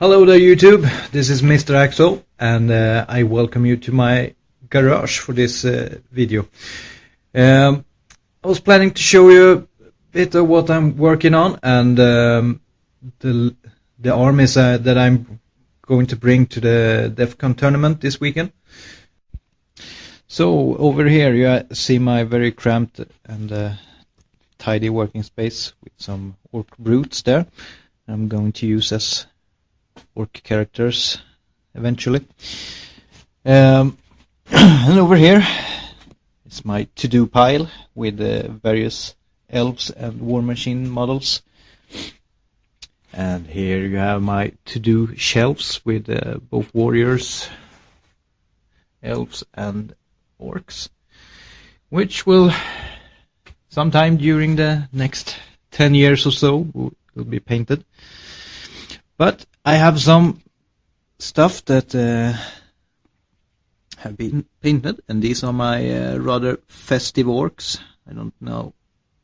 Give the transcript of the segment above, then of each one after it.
Hello there YouTube, this is Mr. Axel and I welcome you to my garage for this video. I was planning to show you a bit of what I'm working on and the armies that I'm going to bring to the Defcon tournament this weekend. So over here you see my very cramped and tidy working space with some orc brutes there. I'm going to use as orc characters eventually. And over here is my to-do pile with various elves and war machine models. And here you have my to-do shelves with both warriors, elves and orcs, which will sometime during the next 10 years or so will be painted. But I have some stuff that have been painted, and these are my rather festive orcs. I don't know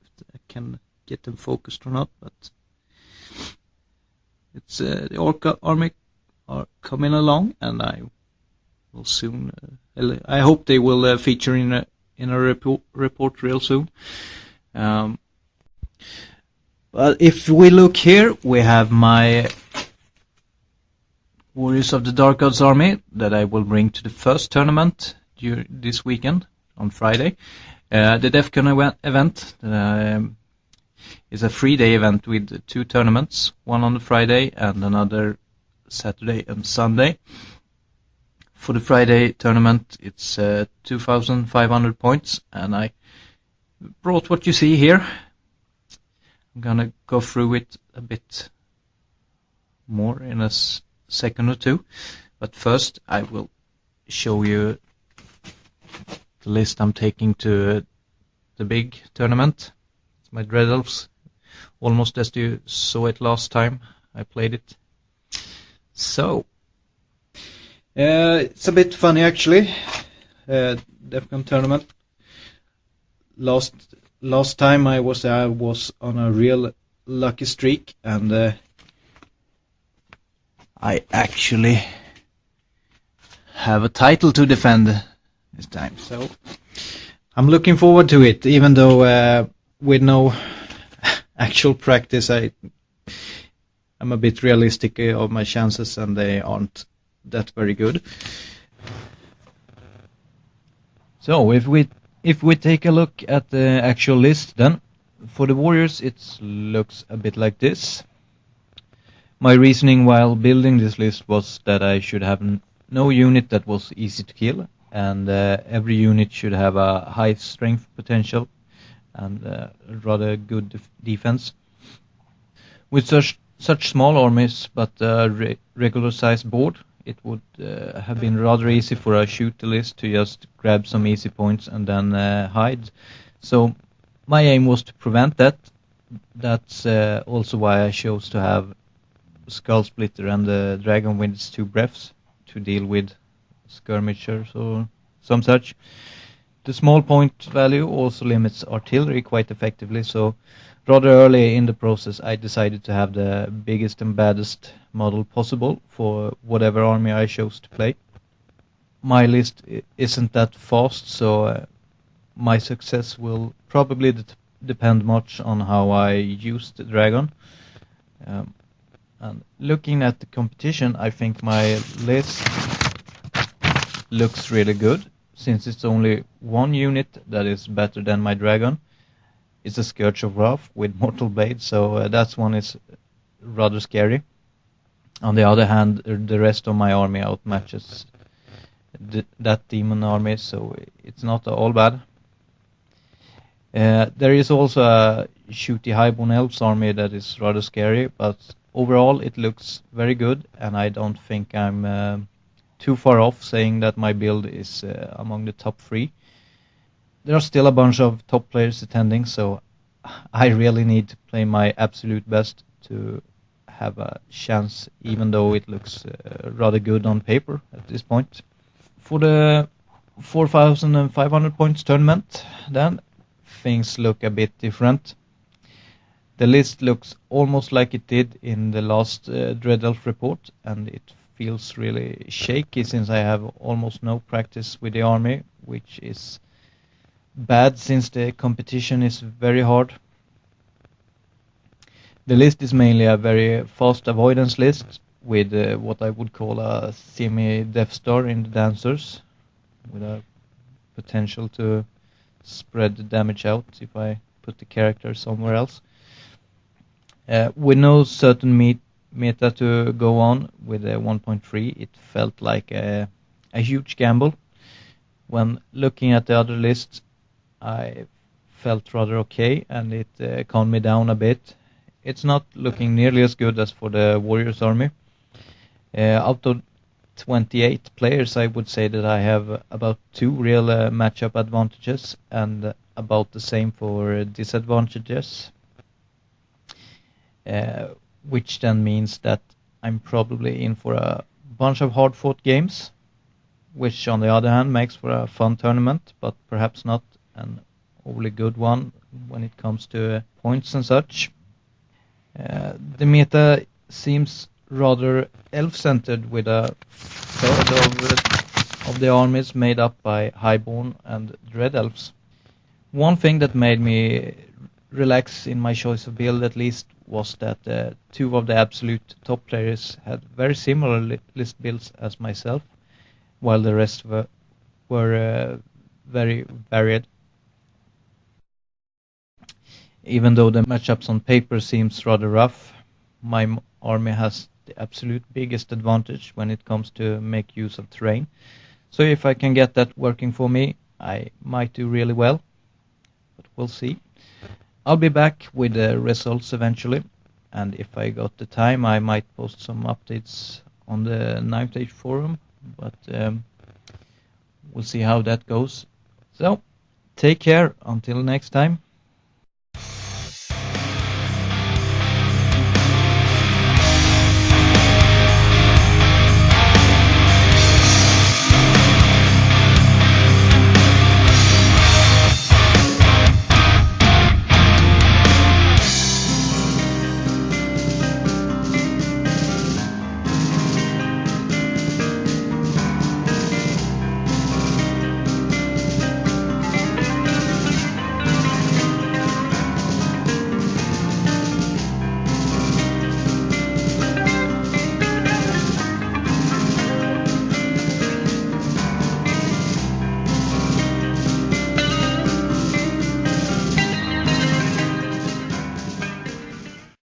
if I can get them focused or not, but it's the orc army are coming along, and I will soon. I hope they will feature in a report real soon. But if we look here, we have my Warriors of the Dark Gods army that I will bring to the first tournament this weekend on Friday. The Defcon event is a 3-day event with 2 tournaments, one on the Friday and another Saturday and Sunday. For the Friday tournament it's 2,500 points, and I brought what you see here. I'm gonna go through it a bit more in a second or two, but first I will show you the list I'm taking to the big tournament. It's my Dread Elves, almost as you saw it last time I played it. So it's a bit funny actually. Defcon tournament. Last time I was there, I was on a real lucky streak, and I actually have a title to defend this time, so I'm looking forward to it, even though with no actual practice I'm a bit realistic of my chances, and they aren't that very good. So if we take a look at the actual list, then for the warriors it looks a bit like this. My reasoning while building this list was that I should have no unit that was easy to kill, and every unit should have a high strength potential and rather good defense. With such small armies but regular sized board, it would have been rather easy for a shooter list to just grab some easy points and then hide. So my aim was to prevent that. That's also why I chose to have Skull Splitter and the Dragon with its 2 breaths to deal with skirmishers or some such. The small point value also limits artillery quite effectively, so rather early in the process I decided to have the biggest and baddest model possible for whatever army I chose to play. My list isn't that fast, so my success will probably depend much on how I use the dragon. And looking at the competition, I think my list looks really good, since it's only one unit that is better than my dragon. It's a Scourge of Wrath with Mortal Blade, so that one is rather scary. On the other hand, the rest of my army outmatches that demon army, so it's not all bad. There is also a shooty highborn elves army that is rather scary, but overall it looks very good, and I don't think I'm too far off saying that my build is among the top 3. There are still a bunch of top players attending, so I really need to play my absolute best to have a chance, even though it looks rather good on paper at this point. For the 4,500 points tournament, then things look a bit different. The list looks almost like it did in the last Dread Elf report, and it feels really shaky since I have almost no practice with the army, which is bad since the competition is very hard. The list is mainly a very fast avoidance list with what I would call a semi-Death Star in the dancers, with a potential to spread the damage out if I put the character somewhere else. With no certain meta to go on with a 1.3, it felt like a huge gamble. When looking at the other lists, I felt rather okay, and it calmed me down a bit. It's not looking nearly as good as for the Warriors army. Out of 28 players, I would say that I have about 2 real matchup advantages and about the same for disadvantages. Which then means that I'm probably in for a bunch of hard-fought games, which on the other hand makes for a fun tournament, but perhaps not an overly good one when it comes to points and such. The meta seems rather elf-centered, with a third of the armies made up by Highborn and Dread Elves. One thing that made me relax in my choice of build, at least, was that 2 of the absolute top players had very similar list builds as myself, while the rest were very varied. Even though the matchups on paper seems rather rough, my army has the absolute biggest advantage when it comes to make use of terrain. So if I can get that working for me, I might do really well, but we'll see. I'll be back with the results eventually, and if I got the time, I might post some updates on the 9th Age forum, but we'll see how that goes. So, take care until next time.